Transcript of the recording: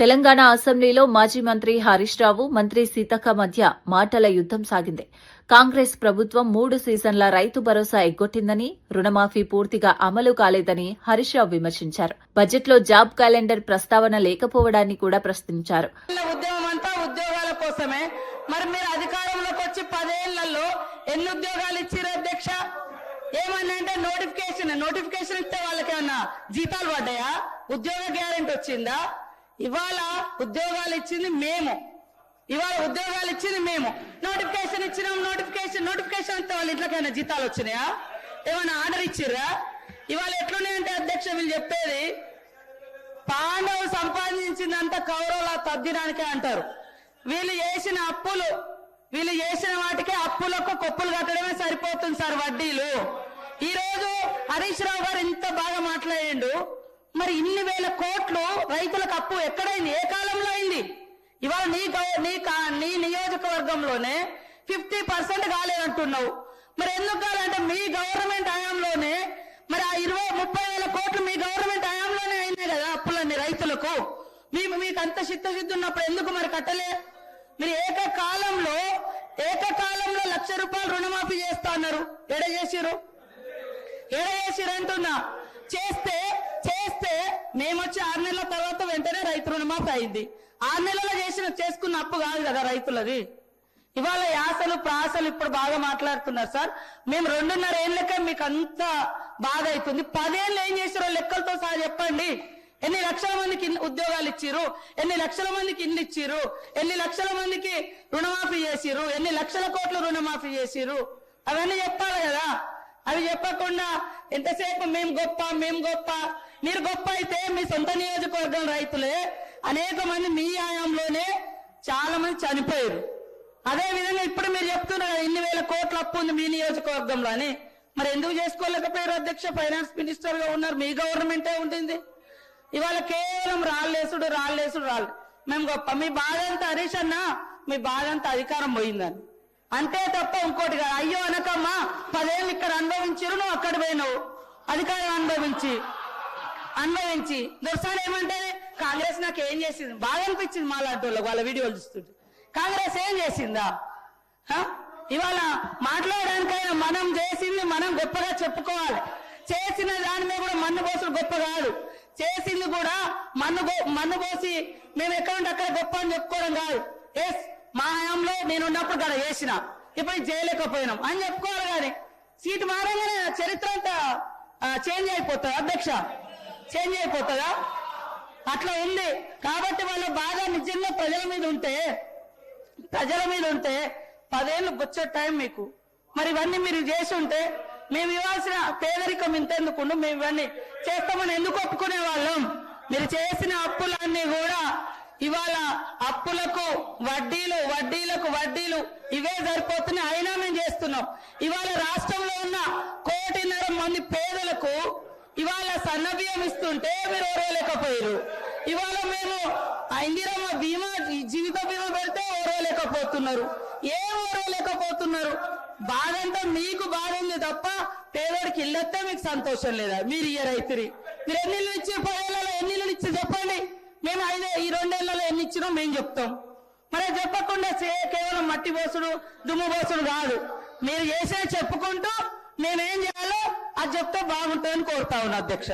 తెలంగాణ అసెంబ్లీలో మాజీ మంత్రి హరీష్ రావు, మంత్రి సీతక్క మధ్య మాటల యుద్దం సాగింది. కాంగ్రెస్ ప్రభుత్వం 3 సీజన్ల రైతు భరోసా ఎగ్గొట్టిందని, రుణమాఫీ పూర్తిగా అమలు కాలేదని హరీష్ రావు విమర్శించారు. బడ్జెట్లో జాబ్ క్యాలెండర్ ప్రస్తావన లేకపోవడాన్ని కూడా ప్రశ్నించారు. ఉద్యోగాల కోసమే మరి మీరు అధికారంలోకి వచ్చి 10 ఏళ్లలో ఎన్ని ఉద్యోగాలు ఇచ్చారు అధ్యక్ష? ఏమన్నంటే నోటిఫికేషన్ ఇస్తే వాళ్ళకి ఏమన్నా జీతాలు పడ్డాయా? ఉద్యోగ గ్యారెంటీ వచ్చిందా? ఇవాళ ఉద్యోగాలు ఇచ్చింది మేము, నోటిఫికేషన్ ఇచ్చినాం. నోటిఫికేషన్ ఇస్తే వాళ్ళ ఇంట్లోకైనా జీతాలు వచ్చినాయా? ఏమైనా ఆర్డర్ ఇచ్చిర్రా? ఇవాళ ఎట్లున్నాయంటే అధ్యక్ష వీళ్ళు చెప్పేది, పాండవులు సంపాదించిందంతా కౌరవుల తద్దడానికే అంటారు. వీళ్ళు చేసిన వాటికే అప్పులకు కొప్పులు కట్టడమే సరిపోతుంది సార్, వడ్డీలు. ఈ రోజు హరీష్ రావు గారు ఇంత బాగా మాట్లాడిండు. మరి ఇన్ని వేల కోట్లు రైతులకు అప్పు ఎక్కడైంది? ఏ కాలంలో అయింది? ఇవాళ నీ నియోజకవర్గంలోనే 50% కాలేదంటున్నావు. మరి ఎందుకు కాలంటే మీ గవర్నమెంట్ హయాంలోనే మరి ఆ 20-30 వేల కోట్లు మీ గవర్నమెంట్ హయాంలోనే అయినాయి కదా అప్పులన్నీ రైతులకు. మీకు అంత చిత్తశుద్ధి ఉన్నప్పుడు ఎందుకు మరి కట్టలే? మీరు ఏకకాలంలో 1,00,000 రూపాయలు రుణమాఫీ చేస్తా అన్నారు. ఎడ చేసిరు అంటున్నా. చేస్తే మేమొచ్చి 6 నెలల తర్వాత వెంటనే రైతు రుణమాఫీ అయింది. 6 నెలల్లో చేసుకున్న అప్పు కాదు కదా రైతులది. ఇవాళ యాసలు ప్రాసలు ఇప్పుడు బాగా మాట్లాడుతున్నారు సార్. మేము 2.5 ఏళ్ళకే మీకు అంత బాధ అవుతుంది. 10 ఏళ్ళు ఏం చేసారో లెక్కలతో సహా చెప్పండి. ఎన్ని లక్షల మందికి ఉద్యోగాలు ఇచ్చిరు, ఎన్ని లక్షల మందికి ఇల్లు ఇచ్చిరు, ఎన్ని లక్షల మందికి రుణమాఫీ చేసిరు, ఎన్ని లక్షల కోట్లు రుణమాఫీ చేసిరు, అవన్నీ చెప్పాలి కదా. అవి చెప్పకుండా ఎంతసేపు మేము గొప్ప. మీరు గొప్ప అయితే మీ సొంత నియోజకవర్గం రైతులే అనేక మంది మీ హయాంలోనే చాలా మంది చనిపోయారు. అదే విధంగా ఇప్పుడు మీరు చెప్తున్నారు ఇన్ని వేల కోట్ల అప్పు ఉంది మీ నియోజకవర్గంలో అని. మరి ఎందుకు చేసుకోలేకపోయారు అధ్యక్ష? ఫైనాన్స్ మినిస్టర్ గా ఉన్నారు, మీ గవర్నమెంటే ఉంటుంది. ఇవాళ కేవలం రాళ్ళేసుడు. మేము గొప్ప. మీ బాధంతా హరీష్ అన్న, మీ బాధంతా అధికారం పోయిందని అంతే తప్ప ఇంకోటి కాదు. అయ్యో అనకమ్మా, 10 ఏళ్ళు ఇక్కడ అనుభవించారు, నువ్వు అక్కడ పోయినావు అధికారం అనుభవించి దొరసాలు ఏమంటే కాంగ్రెస్ నాకు ఏం చేసింది బాగా అనిపించింది. మాలాంటి వాళ్ళ వీడియోలు చూస్తుంటే కాంగ్రెస్ ఏం చేసిందా? ఇవాళ మాట్లాడడానికైనా మనం చేసింది మనం గొప్పగా చెప్పుకోవాలి. చేసిన దాని మీద కూడా మన్ను పోసుడు గొప్ప కాదు. చేసింది కూడా మన్ను పోసి మేము ఎక్కడుంటే అక్కడ గొప్ప అని చెప్పుకోవడం కాదు. ఎస్, మా హయాంలో నేను ఉన్నప్పుడు కదా చేసిన, ఇప్పుడు చేయలేకపోయినాం అని చెప్పుకోవాలి. కానీ సీటు మారంగానే చరిత్ర అంతా చేంజ్ అయిపోతుంది అధ్యక్ష, చేంజ్ అయిపోతుందా? అట్లా ఉంది. కాబట్టి వాళ్ళ బాగా నిజంగా ప్రజల మీద ఉంటే 10 ఏళ్ళు వచ్చే టైం మీకు. మరి ఇవన్నీ మీరు చేసి ఉంటే మేము ఇవ్వాల్సిన పేదరికం ఇంతెందుకు? మేము ఇవన్నీ చేస్తామని ఎందుకు ఒప్పుకునే వాళ్ళం? మీరు చేసిన అప్పులన్నీ కూడా ఇవాళ అప్పులకు వడ్డీలు ఇవే సరిపోతున్నాయి. అయినా మేము చేస్తున్నాం. ఇవాళ రాష్ట్రంలో ఉన్న 1.5 కోటి మంది పేదలకు ఇవాళ సన్నబియ్యం ఇస్తుంటే మీరు ఓరలేకపోయారు. ఇవాళ మేము ఇందిరమ్మ బీమా, జీవిత బీమా పెడితే ఓరలేకపోతున్నారు. ఏం ఓరలేకపోతున్నారు? బాధంతా మీకు బాధ ఉంది తప్ప పేదోడికి ఇల్లొస్తే మీకు సంతోషం లేదా? మీరు రైతురి మీరు ఎన్ని ఇల్లు ఇచ్చి 10 ఏళ్లలో ఎన్ని ఇల్లు ఇచ్చి చెప్పండి. మేము ఈ 2 ఏళ్లలో ఎన్ని ఇచ్చినాం మేము చెప్తాం. మరి చెప్పకుండా కేవలం మట్టి పోసుడు దుమ్ము పోసుడు కాదు. మీరు చేసే చెప్పుకుంటూ మేమేం చేయాలో అది చెప్తే బాగుంటుందని కోరుతా ఉన్నా అధ్యక్ష.